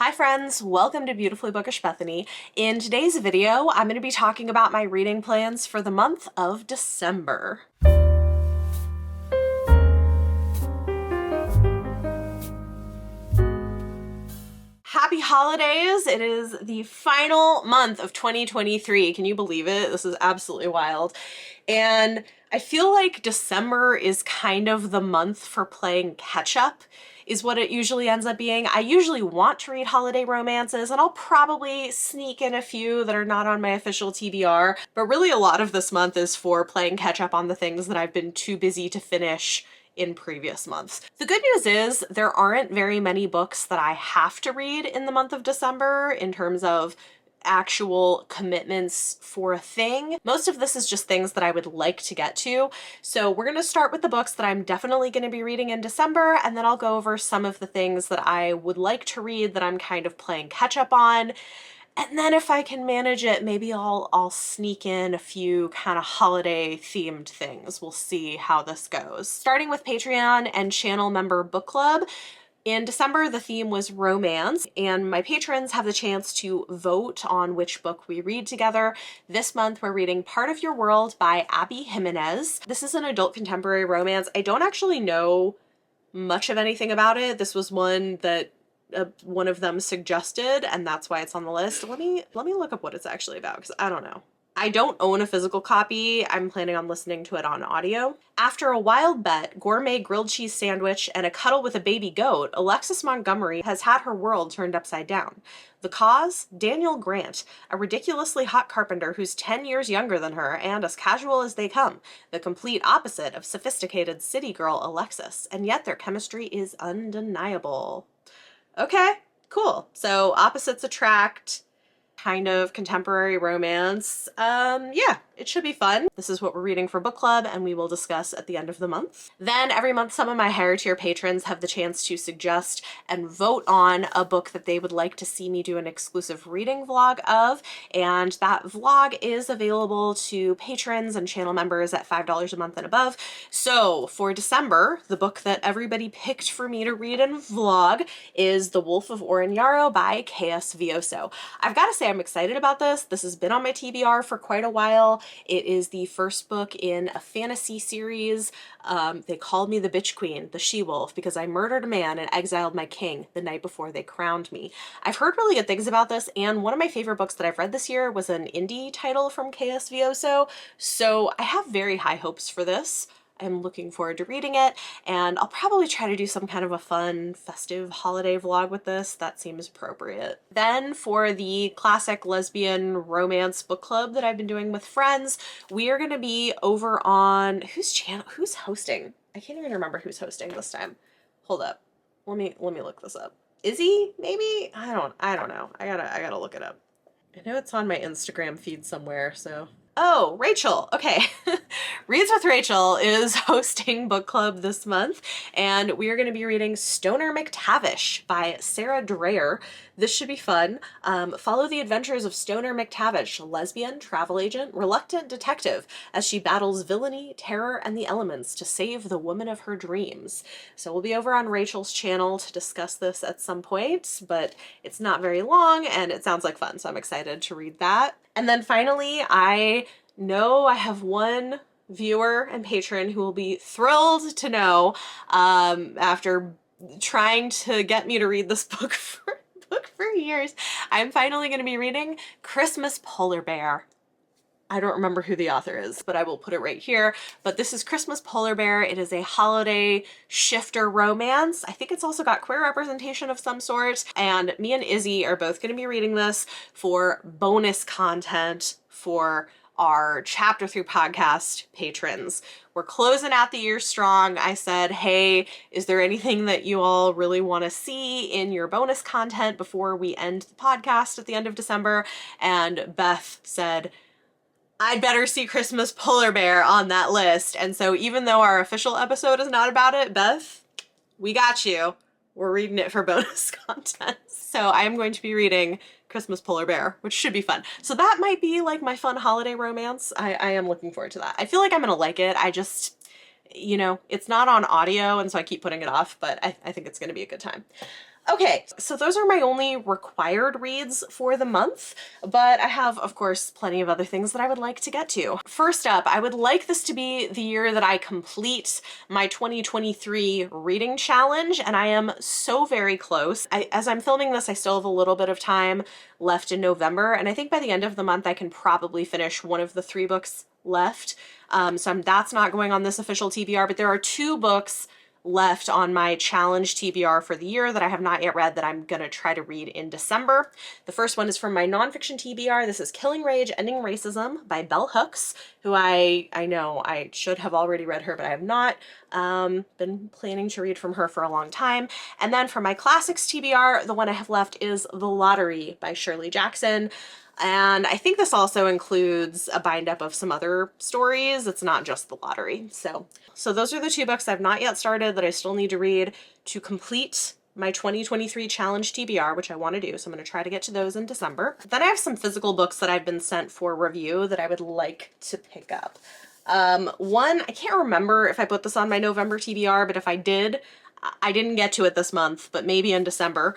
Hi friends, welcome to Beautifully Bookish Bethany. In today's video, I'm going to be talking about my reading plans for the month of December. Happy holidays! It is the final month of 2023. Can you believe it? This is absolutely wild. And I feel like December is kind of the month for playing catch up, is what it usually ends up being. I usually want to read holiday romances, and I'll probably sneak in a few that are not on my official TBR, but really a lot of this month is for playing catch up on the things that I've been too busy to finish in previous months. The good news is there aren't very many books that I have to read in the month of December in terms of actual commitments for a thing. Most of this is just things that I would like to get to. So we're going to start with the books that I'm definitely going to be reading in December, and then I'll go over some of the things that I would like to read that I'm kind of playing catch up on. And then if I can manage it, maybe I'll sneak in a few kind of holiday themed things. We'll see how this goes. Starting with Patreon and channel member book club. In December, the theme was romance, and my patrons have the chance to vote on which book we read together. This month, we're reading Part of Your World by Abby Jimenez. This is an adult contemporary romance. I don't actually know much of anything about it. This was one that one of them suggested, and that's why it's on the list. Let me look up what it's actually about, because I don't know. I don't own a physical copy. I'm planning on listening to it on audio. After a wild bet, gourmet grilled cheese sandwich, and a cuddle with a baby goat, Alexis Montgomery has had her world turned upside down. The cause? Daniel Grant, a ridiculously hot carpenter who's 10 years younger than her and as casual as they come, the complete opposite of sophisticated city girl Alexis, and yet their chemistry is undeniable. Okay, cool. So opposites attract, kind of contemporary romance. Yeah, it should be fun. This is what we're reading for book club, and we will discuss at the end of the month. Then every month, some of my higher tier patrons have the chance to suggest and vote on a book that they would like to see me do an exclusive reading vlog of, and that vlog is available to patrons and channel members at $5 a month and above. So for December, the book that everybody picked for me to read and vlog is The Wolf of Oren-Yaro by K.S. Vioso. I've got to say I'm excited about this. This has been on my TBR for quite a while. It is the first book in a fantasy series. They called me the bitch queen, the she-wolf, because I murdered a man and exiled my king the night before they crowned me. I've heard really good things about this, and one of my favorite books that I've read this year was an indie title from K.S. Vioso, so I have very high hopes for this. I'm looking forward to reading it, and I'll probably try to do some kind of a fun, festive holiday vlog with this. That seems appropriate. Then for the classic lesbian romance book club that I've been doing with friends, we are going to be over on whose channel? Who's hosting? I can't even remember who's hosting this time. Hold up. Let me look this up. Izzy, maybe? I don't know. I gotta look it up. I know it's on my Instagram feed somewhere, so. Oh, Rachel. Okay. Reads with Rachel is hosting book club this month, and we are going to be reading Stoner McTavish by Sarah Dreyer. This should be fun. Follow the adventures of Stoner McTavish, lesbian, travel agent, reluctant detective, as she battles villainy, terror, and the elements to save the woman of her dreams. So we'll be over on Rachel's channel to discuss this at some point, but it's not very long, and it sounds like fun, so I'm excited to read that. And then finally, I know I have one viewer and patron who will be thrilled to know, after trying to get me to read this book for years, I'm finally going to be reading Christmas Polar Bear. I don't remember who the author is, but I will put it right here. But this is Christmas Polar Bear. It is a holiday shifter romance. I think it's also got queer representation of some sort. And me and Izzy are both going to be reading this for bonus content for our chapter through podcast patrons. We're closing out the year strong. I said, hey, is there anything that you all really want to see in your bonus content before we end the podcast at the end of December? And Beth said, I'd better see Christmas Polar Bear on that list. And so even though our official episode is not about it, Beth, we got you. We're reading it for bonus content. So I'm going to be reading Christmas Polar Bear, which should be fun. So that might be like my fun holiday romance. I am looking forward to that. I feel like I'm gonna like it. I just, you know, it's not on audio, and so I keep putting it off, but I think it's gonna be a good time. Okay, so those are my only required reads for the month, but I have, of course, plenty of other things that I would like to get to. First up, I would like this to be the year that I complete my 2023 reading challenge, and I am so very close. As I'm filming this, I still have a little bit of time left in November, and I think by the end of the month I can probably finish one of the 3 books left. That's not going on this official TBR, but there are 2 books left on my challenge TBR for the year that I have not yet read that I'm gonna try to read in December. The first one is from my nonfiction TBR. This is Killing Rage, Ending Racism by Bell Hooks, who I know I should have already read her, but I have not. Been planning to read from her for a long time. And then for my classics TBR, the one I have left is The Lottery by Shirley Jackson. And I think this also includes a bind up of some other stories. It's not just The Lottery. So those are the 2 books I've not yet started that I still need to read to complete my 2023 challenge TBR, which I want to do. So I'm going to try to get to those in December. Then I have some physical books that I've been sent for review that I would like to pick up. One, I can't remember if I put this on my November TBR, but if I did, I didn't get to it this month, but maybe in December.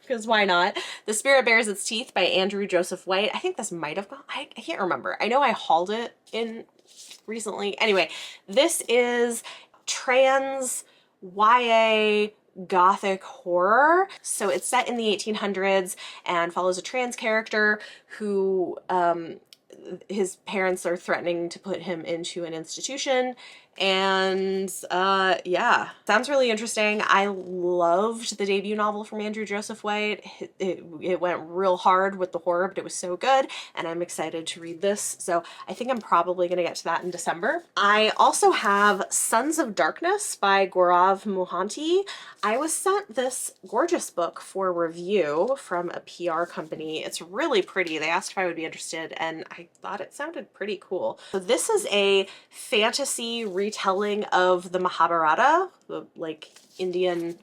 Because why not? The Spirit Bares Its Teeth by Andrew Joseph White. I think this might have gone, I can't remember. I know I hauled it in recently. Anyway, this is trans YA gothic horror. So it's set in the 1800s and follows a trans character who his parents are threatening to put him into an institution. And yeah, sounds really interesting. I loved the debut novel from Andrew Joseph White. It went real hard with the horror, but it was so good, and I'm excited to read this. So I think I'm probably gonna get to that in December. I also have Sons of Darkness by Gaurav Mohanty. I was sent this gorgeous book for review from a PR company. It's really pretty. They asked if I would be interested, and I thought it sounded pretty cool. So this is a fantasy retelling of the Mahabharata, the like Indian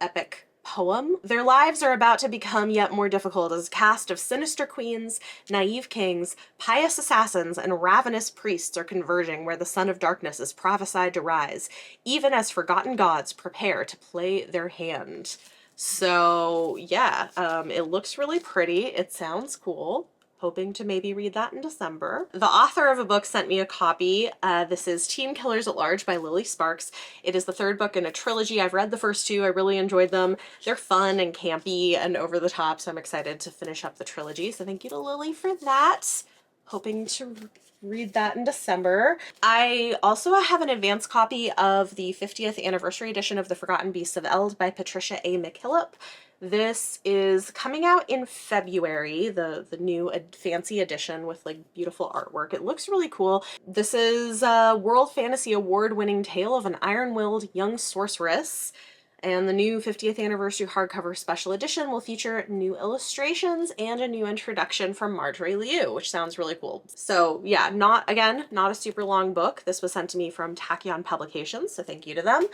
epic poem. Their lives are about to become yet more difficult as a cast of sinister queens, naive kings, pious assassins, and ravenous priests are converging where the Son of Darkness is prophesied to rise, even as forgotten gods prepare to play their hand. So yeah, it looks really pretty. It sounds cool. Hoping to maybe read that in December. The author of a book sent me a copy. This is Teen Killers at Large by Lily Sparks. It is the 3rd book in a trilogy. I've read the first 2. I really enjoyed them. They're fun and campy and over the top, so I'm excited to finish up the trilogy. So thank you to Lily for that. Hoping to read that in December. I also have an advance copy of the 50th anniversary edition of The Forgotten Beasts of Eld by Patricia A. McKillop. This is coming out in February, the new fancy edition with like beautiful artwork. It looks really cool. This is a World Fantasy Award-winning tale of an iron-willed young sorceress. And the new 50th anniversary hardcover special edition will feature new illustrations and a new introduction from Marjorie Liu, which sounds really cool. So yeah, not a super long book. This was sent to me from Tachyon Publications, so thank you to them.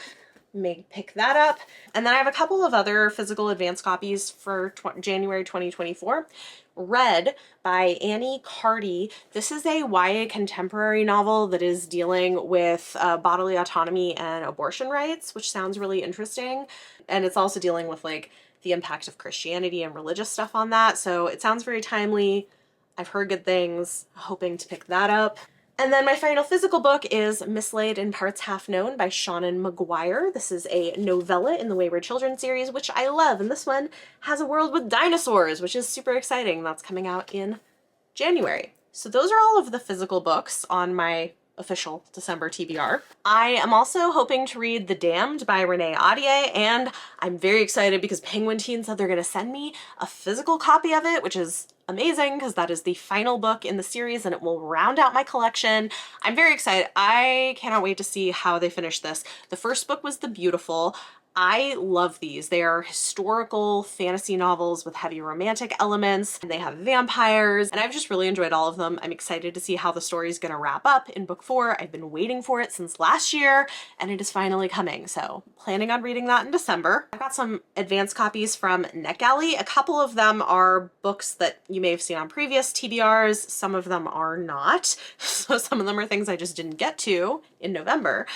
May pick that up. And then I have a couple of other physical advance copies for January 2024. Red by Annie Carty. This is a YA contemporary novel that is dealing with bodily autonomy and abortion rights, which sounds really interesting. And it's also dealing with like the impact of Christianity and religious stuff on that. So it sounds very timely. I've heard good things, hoping to pick that up. And then my final physical book is Mislaid in Parts Half Known by Shannon McGuire. This is a novella in the Wayward Children series, which I love, and this one has a world with dinosaurs, which is super exciting. That's coming out in January. So those are all of the physical books on my official December TBR. I am also hoping to read The Damned by Renee Audier, and I'm very excited because Penguin Teen said they're going to send me a physical copy of it, which is amazing because that is the final book in the series and it will round out my collection. I'm very excited. I cannot wait to see how they finish this. The first book was The Beautiful. I love these. They are historical fantasy novels with heavy romantic elements, and they have vampires, and I've just really enjoyed all of them. I'm excited to see how the story is going to wrap up in book 4. I've been waiting for it since last year, and it is finally coming, so planning on reading that in December. I've got some advance copies from NetGalley. A couple of them are books that you may have seen on previous TBRs. Some of them are not, so some of them are things I just didn't get to in November.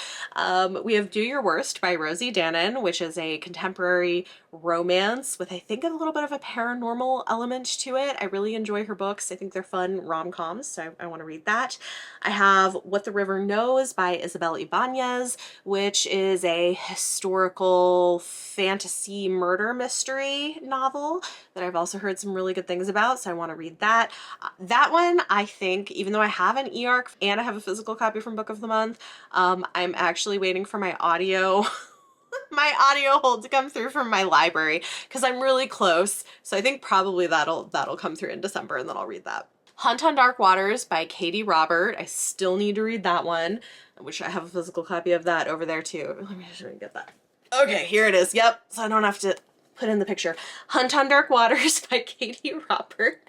We have Do Your Worst by Rosie Dannon, which is a contemporary romance with, I think, a little bit of a paranormal element to it. I really enjoy her books. I think they're fun rom-coms, so I want to read that. I have What the River Knows by Isabel Ibanez, which is a historical fantasy murder mystery novel that I've also heard some really good things about, so I want to read that. That one, I think, even though I have an e-arc and I have a physical copy from Book of the Month, I'm actually waiting for my audio my audio hold to come through from my library because I'm really close. So I think probably that'll come through in December, and then I'll read that. Hunt on Dark Waters by Katie Robert. I still need to read that one. I wish I have a physical copy of that over there too. Let me just get that. Okay, here it is. Yep, so I don't have to put in the picture. Hunt on Dark Waters by Katie Robert.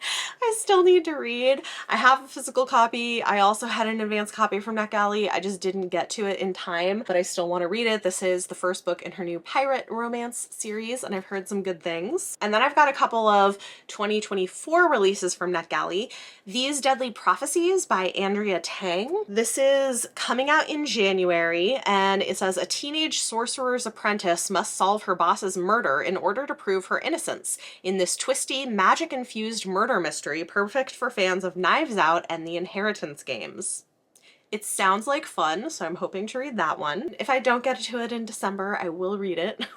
I still need to read. I have a physical copy. I also had an advanced copy from NetGalley. I just didn't get to it in time, but I still want to read it. This is the first book in her new pirate romance series, and I've heard some good things. And then I've got a couple of 2024 releases from NetGalley. These Deadly Prophecies by Andrea Tang. This is coming out in January, and it says a teenage sorcerer's apprentice must solve her boss's murder in order to prove her innocence in this twisty, magic-infused murder mystery perfect for fans of Knives Out and the Inheritance games. It sounds like fun, so I'm hoping to read that one. If I don't get to it in December, I will read it.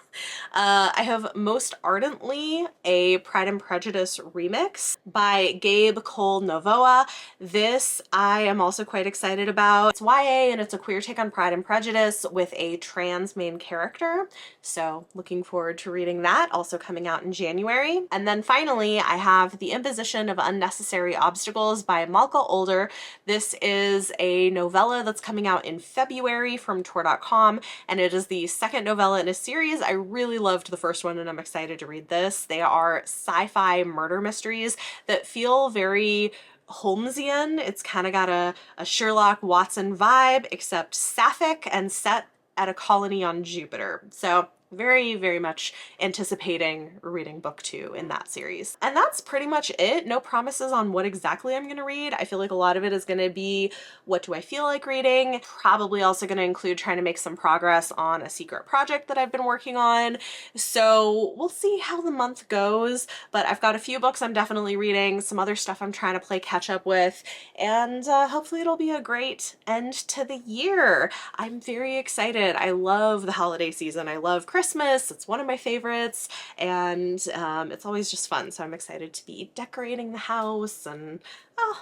I have Most Ardently, a Pride and Prejudice remix by Gabe Cole Novoa. This I am also quite excited about. It's YA and it's a queer take on Pride and Prejudice with a trans main character. So looking forward to reading that, also coming out in January. And then finally, I have The Imposition of Unnecessary Obstacles by Malka Older. This is a novella that's coming out in February from Tor.com, and it is the second novella in a series. I really loved the first one and I'm excited to read this. They are sci-fi murder mysteries that feel very Holmesian. It's kind of got a Sherlock Watson vibe, except sapphic and set at a colony on Jupiter. So very, very much anticipating reading book 2 in that series. And that's pretty much it. No promises on what exactly I'm gonna read. I feel like a lot of it is gonna be what do I feel like reading. Probably also gonna include trying to make some progress on a secret project that I've been working on. So we'll see how the month goes, but I've got a few books I'm definitely reading, some other stuff I'm trying to play catch up with, and hopefully it'll be a great end to the year. I'm very excited. I love the holiday season. I love Christmas. It's one of my favorites, and it's always just fun. So I'm excited to be decorating the house and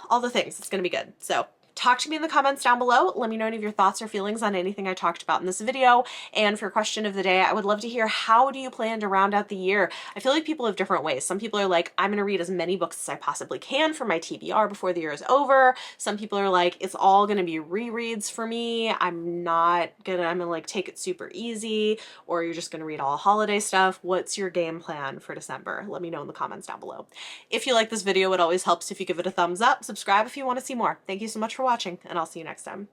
all the things. It's gonna be good. So talk to me in the comments down below. Let me know any of your thoughts or feelings on anything I talked about in this video. And for question of the day, I would love to hear, how do you plan to round out the year? I feel like people have different ways. Some people are like, I'm gonna read as many books as I possibly can for my TBR before the year is over. Some people are like, it's all gonna be rereads for me. I'm gonna like take it super easy, or you're just gonna read all holiday stuff. What's your game plan for December? Let me know in the comments down below. If you like this video, it always helps if you give it a thumbs up. Subscribe if you want to see more. Thank you so much for watching, and I'll see you next time.